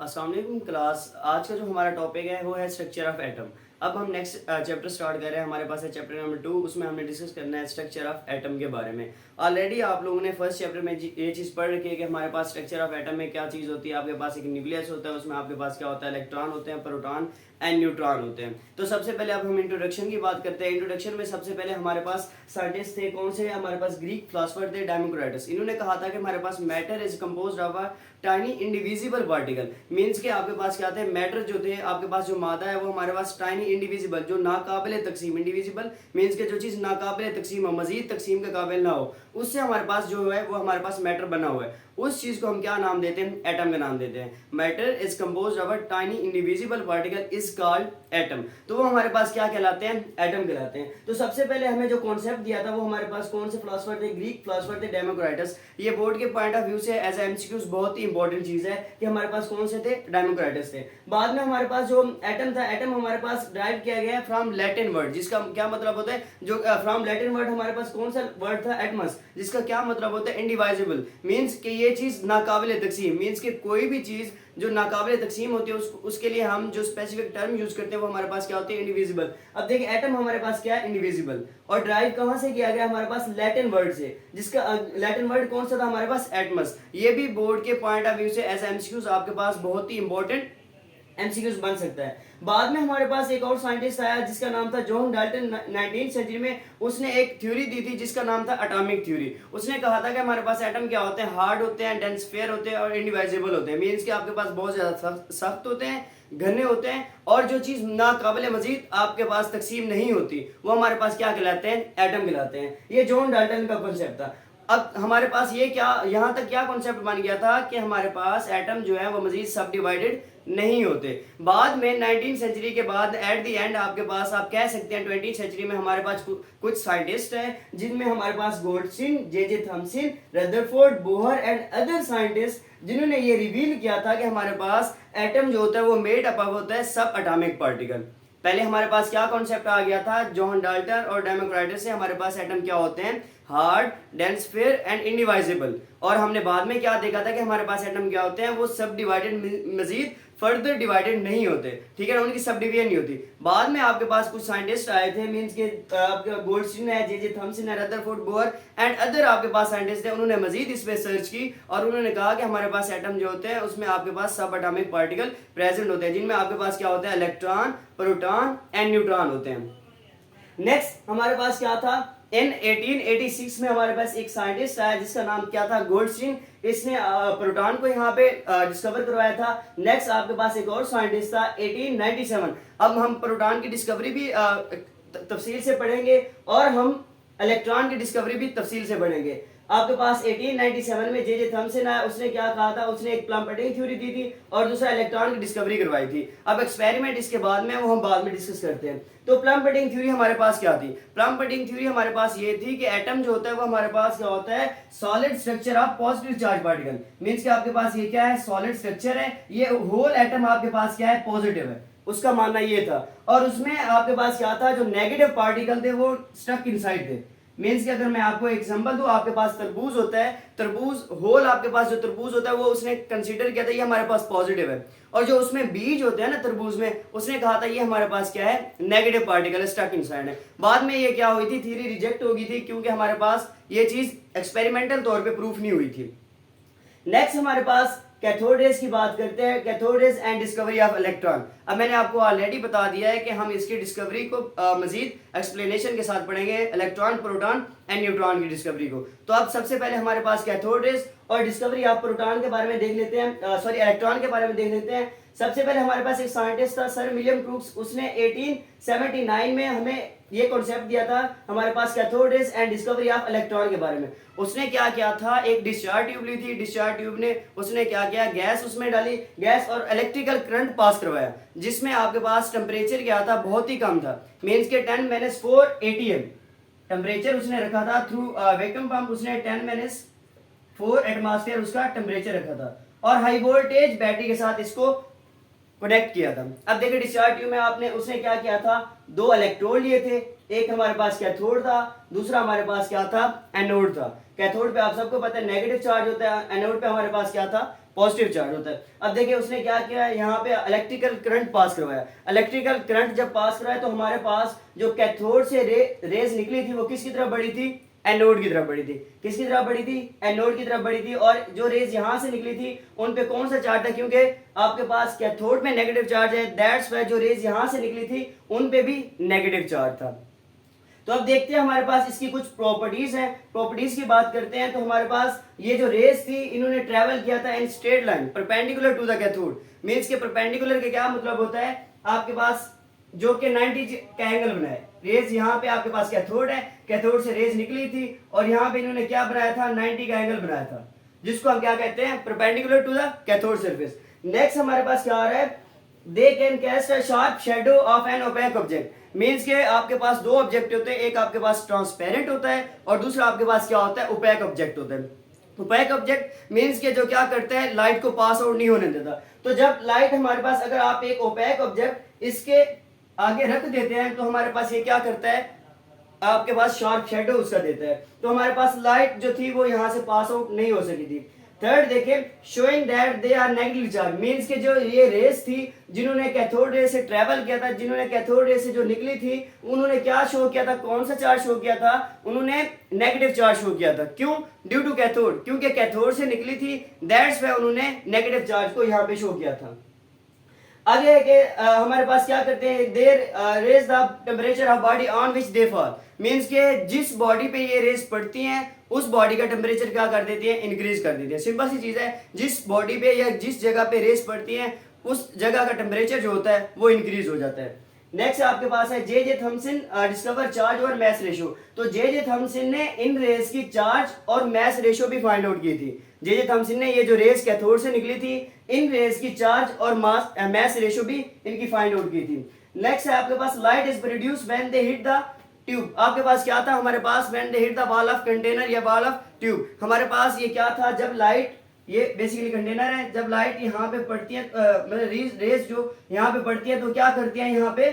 अस्सलाम वालेकुम क्लास। आज का जो हमारा टॉपिक है वो है स्ट्रक्चर ऑफ एटम। अब हम नेक्स्ट चैप्टर स्टार्ट कर रहे हैं। हमारे पास है चैप्टर नंबर 2। उसमें हमने डिस्कस करना है स्ट्रक्चर ऑफ एटम के बारे में। ऑलरेडी आप लोगों ने फर्स्ट चैप्टर में ये चीज़ पढ़ रखी है कि हमारे पास स्ट्रक्चर ऑफ एटम में क्या चीज़ होती है। आपके पास एक न्यूक्लियस होता है, उसमें आपके पास क्या होता है, इलेक्ट्रॉन होते हैं, प्रोटॉन एंड न्यूट्रॉन होते हैं। तो सबसे पहले अब हम इंट्रोडक्शन की बात करते हैं। इंट्रोडक्शन में सबसे पहले हमारे पास साइंटिस्ट थे, कौन से? हमारे पास ग्रीक फिलोसोफर थे, डेमोक्रिटस। इन्होंने कहा था कि हमारे पास matter is composed of a tiny indivisible particle. Means के आपके पास क्या थे, मैटर जो थे, आपके पास जो मादा है वो हमारे पास टाइनी इंडिविजिबल, जो नाकाबिले तकसीम। इंडिविजिबल मीन्स के जो चीज़ नाकाबिले तकसीम हो, मजीद तकसीम के काबिल ना हो, उससे हमारे पास जो है वो हमारे पास मैटर बना हुआ है। उस चीज़ को हम क्या नाम देते हैं? एटम का नाम देते हैं। Matter is composed of a tiny indivisible particle is called atom. तो वो हमारे पास क्या कहलाते हैं? एटम कहलाते हैं। तो सबसे पहले हमें जो कॉन्सेप्ट दिया था वो हमारे पास कौन से फिलोसोफर थे? ग्रीक फिलोसोफर थे, डेमोक्रिटस। ये बोर्ड के पॉइंट ऑफ व्यू से एज एमसीक्यूज बहुत ही इंपॉर्टेंट चीज़ है कि हमारे पास कौन से थे? डेमोक्रिटस थे। बाद में हमारे पास जो एटम था, एटम हमारे पास ड्राइव किया गया है फ्रॉम लैटिन वर्ड, जिसका क्या मतलब होता है? जो फ्रॉम लैटिन वर्ड हमारे पास कौन सा वर्ड था? एटमस, जिसका क्या मतलब होता है? इंडिवाइजिबल। मीन्स कि ये चीज़ नाकाबिले तकसीम। मीन्स कि कोई भी चीज़ जो नाकाबिले तकसीम होती है उसके लिए हम जो स्पेसिफिक टर्म यूज करते हैं वो हमारे पास क्या होती है? इंडिविजिबल। अब देखिए एटम हमारे पास क्या है? इंडिविजिबल। और ड्राइव कहाँ से किया गया? हमारे पास लैटिन वर्ड से, जिसका लैटिन वर्ड कौन सा था? हमारे पास एटमस। ये भी बोर्ड के पॉइंट ऑफ व्यू से एस एमसीक्यूज आपके पास बहुत ही इंपॉर्टेंट एमसीक्यूज बन सकता है। बाद में हमारे पास एक और साइंटिस्ट आया जिसका नाम था जॉन डाल्टन। 19वीं सेंचुरी में उसने एक थ्योरी दी थी जिसका नाम था एटॉमिक थ्योरी। उसने कहा था कि हमारे पास एटम क्या होते हैं? हार्ड होते हैं, डेंस फेयर होते हैं और इंडिवाइजिबल होते हैं। मीन्स कि आपके पास बहुत ज़्यादा सख्त होते हैं, घने होते हैं, और जो चीज़ नाकाबिले मजीद आपके पास तकसीम नहीं होती वो हमारे पास क्या कहलाते हैं? एटम कहलाते हैं। ये जॉन डाल्टन का कॉन्सेप्ट था। अब हमारे पास ये क्या, यहाँ तक क्या कॉन्सेप्ट बन गया था कि हमारे पास एटम जो है वो मजीद सब डिवाइडेड नहीं होते। बाद में 19वीं सेंचुरी के बाद एट द एंड आपके पास आप कह सकते हैं 20वीं सेंचुरी में हमारे पास कुछ साइंटिस्ट हैं जिनमें हमारे पास Goldstein, J Thomson, Rutherford, Bohr and other scientist, जिन्होंने ये रिवील किया था कि हमारे पास एटम जो होता है वो मेड अप होता है सब एटॉमिक पार्टिकल। पहले हमारे पास क्या कॉन्सेप्ट आ गया था? जॉन डाल्टन और डेमोक्रिटस से हमारे पास एटम क्या होते हैं? Hard, dense sphere and indivisible. और हमने बाद में क्या देखा था कि हमारे पास एटम क्या होते हैं? वो सब डिवाइडेड, मजीद फर्दर डिवाइडेड नहीं होते। ठीक है ना, उनकी सब डिवीजन नहीं होती। बाद में आपके पास कुछ साइंटिस्ट आए थे, मींस के आपका गोल्डस्टीन है, जे थॉमसन है, रदरफोर्ड, बोहर एंड अदर आपके पास साइंटिस्ट थे। उन्होंने मजीद इस पे सर्च की और उन्होंने कहा कि हमारे पास एटम जो होते हैं उसमें आपके पास सब एटॉमिक पार्टिकल प्रेजेंट होते हैं, जिनमें आपके पास क्या होता है? इलेक्ट्रॉन, प्रोटॉन एंड न्यूट्रॉन होते हैं। नेक्स्ट हमारे पास क्या था? इन 1886 में हमारे पास एक साइंटिस्ट आया जिसका नाम क्या था? गोल्डस्टीन। इसने प्रोटॉन को यहाँ पे डिस्कवर करवाया था। नेक्स्ट आपके पास एक और साइंटिस्ट था 1897। अब हम प्रोटॉन की डिस्कवरी भी तफसील से पढ़ेंगे और हम इलेक्ट्रॉन की डिस्कवरी भी तफसील से पढ़ेंगे। आपके पास 1897 में जे थॉमसन आया। उसने क्या कहा था? उसने एक प्लम्पटिंग थ्योरी दी थी और दूसरा इलेक्ट्रॉन की डिस्कवरी करवाई थी। अब एक्सपेरिमेंट इसके बाद में वो हम बाद में डिस्कस करते हैं। तो प्लम्पटिंग थ्योरी हमारे पास क्या थी? प्लम्पटिंग थ्योरी हमारे पास ये थी कि एटम जो होता है वो हमारे पास क्या होता है? Solid structure of positive charge particle. Means कि आपके पास ये क्या है? सॉलिड स्ट्रक्चर है। ये होल एटम आपके पास क्या है? पॉजिटिव है। उसका मानना ये था। और उसमें आपके पास क्या था? जो नेगेटिव पार्टिकल थे वो स्टक इनसाइड थे। मीन्स कि अगर मैं आपको एग्जांपल दूं, आपके पास तरबूज होता है, तरबूज होल आपके पास जो तरबूज होता है वो उसने कंसीडर किया था ये हमारे पास पॉजिटिव है, और जो उसमें बीज होते हैं ना तरबूज में, उसने कहा था ये हमारे पास क्या है? नेगेटिव पार्टिकल स्टक इनसाइड है। बाद में ये क्या हुई थी? थ्योरी रिजेक्ट हो गई थी क्योंकि हमारे पास ये चीज एक्सपेरिमेंटल तौर पे प्रूफ नहीं हुई थी। नेक्स्ट हमारे पास कैथोड रेज की बात करते हैं। Cathode rays and discovery of electron. अब मैंने आपको ऑलरेडी बता दिया है कि हम इसकी डिस्कवरी को मजीद एक्सप्लेनेशन के साथ पढ़ेंगे, इलेक्ट्रॉन, प्रोटॉन एंड न्यूट्रॉन की डिस्कवरी को। तो अब सबसे पहले हमारे पास कैथोड रेज और डिस्कवरी ऑफ प्रोटॉन के बारे में देख लेते हैं, सॉरी इलेक्ट्रॉन के बारे में देख लेते हैं। सबसे पहले हमारे पास एक साइंटिस्ट था सर विलियम क्रूक्स। उसने 1879 में हमें ये कॉन्सेप्ट दिया था हमारे पास cathode rays and discovery of electron के बारे में। उसने क्या किया था? एक डिस्चार्ज ट्यूब ली थी। डिस्चार्ज ट्यूब ने उसने क्या किया? गैस उसमें डाली, गैस और इलेक्ट्रिकल करंट पास करवाया, जिसमें आपके पास टेम्परेचर क्या था? बहुत ही कम था। मीन्स के 10⁻⁴ ATM टेम्परेचर उसने रखा था। थ्रू वैक्यूम पंप उसने 10⁻⁴ एटमॉस्फेयर उसका टेम्परेचर रखा था, और हाई वोल्टेज बैटरी के साथ इसको कनेक्ट किया था। अब देखिए डिस्चार्ज ट्यूब में आपने उसने क्या किया था? 2 इलेक्ट्रोड लिए थे। एक हमारे पास कैथोड था, दूसरा हमारे पास क्या था? एनोड था। कैथोड पे आप सबको पता है नेगेटिव चार्ज होता है, एनोड पे हमारे पास क्या था? पॉजिटिव चार्ज होता है। अब देखिए उसने क्या किया, यहाँ पे इलेक्ट्रिकल करंट पास करवाया। इलेक्ट्रिकल करंट जब पास करवाया तो हमारे पास जो कैथोड से रेज निकली थी वो किसकी तरफ बढ़ी थी, एनोड की तरफ बढ़ी थी। किसकी तरफ बढ़ी थी, एनोड की तरफ बढ़ी थी। और जो रेज यहाँ से निकली थी उन पे कौन सा चार्ज था, क्योंकि आपके पास कैथोड में नेगेटिव चार्ज है, दैट्स वाई जो रेज यहाँ से निकली थी उन पे भी नेगेटिव चार्ज था। तो अब देखते हैं हमारे पास इसकी कुछ प्रॉपर्टीज हैं। प्रॉपर्टीज की बात करते हैं तो हमारे पास ये जो रेज थी इन्होंने ट्रेवल किया था in straight line perpendicular to the cathode. Means के परपेंडिकुलर के क्या मतलब होता है, आपके पास जो कि 90 का एंगल बनाए। रेज यहाँ पे आपके पास कैथोड है, कैथोड से रेज निकली थी और यहाँ पे इन्होंने क्या बनाया था, 90 का एंगल बनाया था, जिसको हम क्या कहते हैं, perpendicular to the cathode surface. Next हमारे पास क्या आ रहा है, they can cast a sharp shadow of an opaque object. Means के आपके पास दो ऑब्जेक्ट होते हैं, एक आपके पास ट्रांसपेरेंट होता है और दूसरा आपके पास क्या होता है, ओपेक ऑब्जेक्ट होता है। ओपेक ऑब्जेक्ट मींस के जो क्या करते हैं, लाइट को पास आउट नहीं होने देता। तो जब लाइट हमारे पास, अगर आप एक ओपेक ऑब्जेक्ट इसके आगे रख देते हैं तो हमारे पास ये क्या करता है, आपके पास शार्प शेडो उसका देता है। तो हमारे पास लाइट जो थी वो यहां से पास आउट नहीं हो सकी थी। थर्ड देखें, showing that they are negative charge. Means के जो ये रेस थी जिन्होंने कैथोड रे से ट्रेवल किया था, जिन्होंने कैथोड रे से जो निकली थी, उन्होंने क्या शो किया था, कौन सा चार्ज शो किया था, उन्होंने नेगेटिव चार्ज शो किया था। क्यों, ड्यू टू कैथोड, क्योंकि कैथोड से निकली थी, दैट्स व्हाई उन्होंने नेगेटिव चार्ज को यहाँ पे शो किया था। आगे है कि हमारे पास क्या करते हैं, they raise the temperature of body on which they fall. Means के जिस बॉडी पे ये रेज पड़ती हैं उस बॉडी का टेम्परेचर क्या कर देती है, इंक्रीज कर देती है। सिंपल सी चीज है, जिस बॉडी पे या जिस जगह पे रेज पड़ती है उस जगह का टेम्परेचर जो होता है वो इंक्रीज हो जाता है। नेक्स्ट आपके पास है जे थॉमसन डिस्कवर चार्ज और मैस रेशियो। तो जे थॉमसन ने इन रेज की चार्ज और मैस रेशियो भी फाइंड आउट की थी। जे थॉमसन ने ये जो रेज कैथोड से निकली थी, इन रेज की चार्ज और मैस रेशियो भी इनकी फाइंड आउट की थी। नेक्स्ट है आपके पास light is produce when they hit the tube. आपके पास क्या था, हमारे पास when they hit the wall of container या वॉल ऑफ ट्यूब। हमारे पास ये क्या था, जब लाइट, ये बेसिकली कंटेनर है, जब लाइट यहाँ पे पड़ती है, मतलब रेज जो यहाँ पे पड़ती है तो क्या करती है, यहाँ पे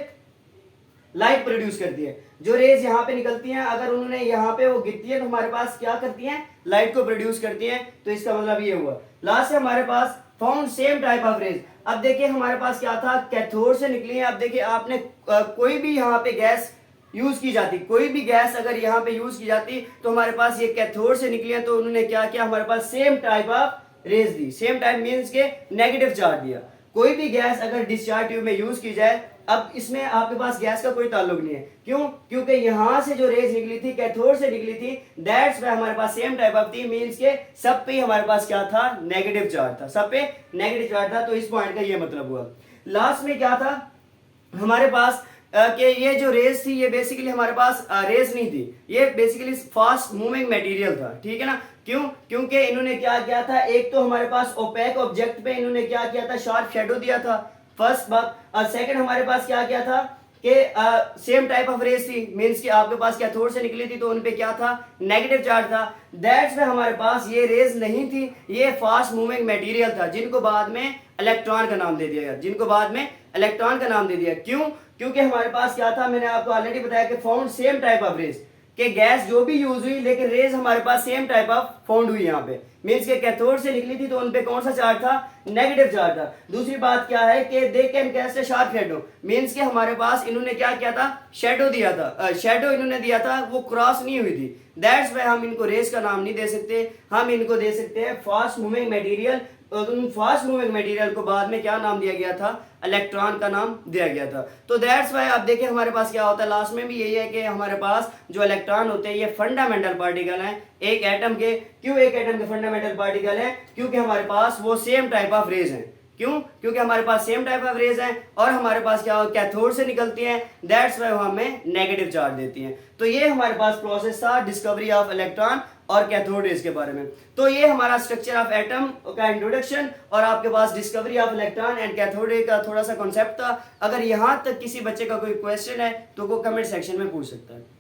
लाइट प्रोड्यूस करती है। जो रेज यहाँ पे निकलती हैं अगर उन्होंने यहाँ पे वो गिरती है तो हमारे पास क्या करती हैं, लाइट को प्रोड्यूस करती हैं। तो इसका मतलब ये हुआ। लास्ट है हमारे पास found same type of rays. अब देखिए हमारे पास क्या था, कैथोड से निकली है। अब देखिए आपने कोई भी यहाँ पे गैस यूज की जाती, कोई भी गैस अगर यहाँ पे यूज की जाती तो हमारे पास ये कैथोड से निकली है, तो उन्होंने क्या किया, हमारे पास सेम टाइप ऑफ रेज दी। सेम टाइप मींस के नेगेटिव चार्ज दिया। कोई भी गैस अगर डिस्चार्ज ट्यूब में यूज की जाए, अब इसमें आपके पास गैस का कोई ताल्लुक नहीं है। क्यों, क्योंकि यहां से जो रेज निकली थी कैथोड से निकली थी, दैट्स व्हाई हमारे पास सेम टाइप ऑफ थी। मींस के सब पे हमारे पास क्या था, नेगेटिव चार्ज था, सब पे नेगेटिव चार्ज था। तो इस पॉइंट का ये मतलब हुआ। लास्ट में क्या था हमारे पास कि ये जो रेज थी ये बेसिकली हमारे पास रेज नहीं थी, ये बेसिकली फास्ट मूविंग मटेरियल था। ठीक है ना, क्यों, क्योंकि इन्होंने क्या किया था, एक तो हमारे पास ओपेक ऑब्जेक्ट पे इन्होंने क्या किया था, शार्प शेडो दिया था, फर्स्ट बात। और सेकंड हमारे पास क्या किया था कि सेम टाइप ऑफ रेज थी। मींस कि आपके पास कैथोड से निकली थी तो उन पे क्या था, नेगेटिव चार्ज था। दैट्स व्हाई हमारे पास ये रेज नहीं थी, ये फास्ट मूविंग मटेरियल था, जिनको बाद में इलेक्ट्रॉन का नाम दे दिया गया, जिनको बाद में इलेक्ट्रॉन का नाम दे दिया। क्यों, क्योंकि हमारे पास क्या था, मैंने आपको ऑलरेडी बताया कि found same type of rays, कि गैस जो भी यूज हुई लेकिन रेज हमारे पास सेम टाइप ऑफ फाउंड हुई यहाँ पे। मींस के कैथोड से निकली थी तो उन पे कौन सा चार्ज था, नेगेटिव चार्ज था। दूसरी बात क्या है कि they can cast a sharp shadow. Means के हमारे पास इन्होंने क्या किया था, शेडो दिया था, शेडो इन्होंने दिया था, वो क्रॉस नहीं हुई थी। दैट्स व्हाई हम इनको रेज का नाम नहीं दे सकते, हम इनको दे सकते हैं फास्ट मूविंग मटेरियल। उन फास्ट मूविंग मटेरियल को बाद में क्या नाम दिया गया था, इलेक्ट्रॉन का नाम दिया गया था। तो दैट्स व्हाई आप देखिए हमारे पास क्या होता है, लास्ट में भी यही है कि हमारे पास जो इलेक्ट्रॉन होते हैं ये फंडामेंटल पार्टिकल हैं एक एटम के। क्यों एक एटम के फंडामेंटल पार्टिकल हैं, क्योंकि हमारे पास वो सेम टाइप ऑफ रेज हैं। क्यों, क्योंकि हमारे पास सेम टाइप ऑफ रेज हैं और हमारे पास क्या कैथोड से निकलती हैं, दैट्स व्हाई वो हमें नेगेटिव चार्ज देती हैं। तो ये हमारे पास प्रोसेस था डिस्कवरी ऑफ इलेक्ट्रॉन और कैथोड रेज के बारे में। तो ये हमारा स्ट्रक्चर ऑफ एटम का इंट्रोडक्शन और आपके पास discovery of electron and cathode ray का थोड़ा सा कॉन्सेप्ट था। अगर यहाँ तक किसी बच्चे का कोई क्वेश्चन है तो वो कमेंट सेक्शन में पूछ सकता है।